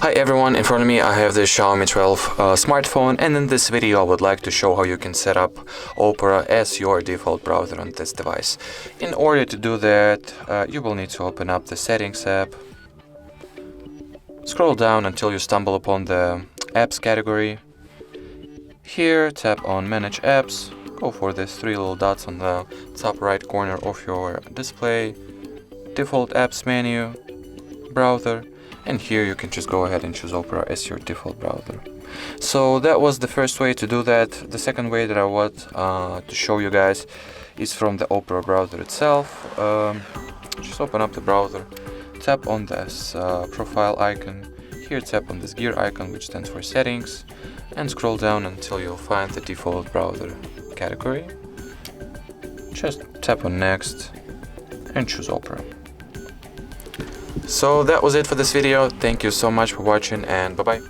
Hi everyone, in front of me I have the Xiaomi 12 smartphone, and in this video I would like to show how you can set up Opera as your default browser on this device. In order to do that, you will need to open up the Settings app, scroll down until you stumble upon the Apps category. Here tap on Manage Apps, go for these three little dots on the top right corner of your display, Default Apps menu, Browser, and here you can just go ahead and choose Opera as your default browser. So that was the first way to do that. The second way that I want to show you guys is from the Opera browser itself. Just open up the browser, tap on this profile icon, here tap on this gear icon which stands for settings, and scroll down until you'll find the default browser category. Just tap on next and choose Opera. So that was it for this video. Thank you so much for watching, and bye bye.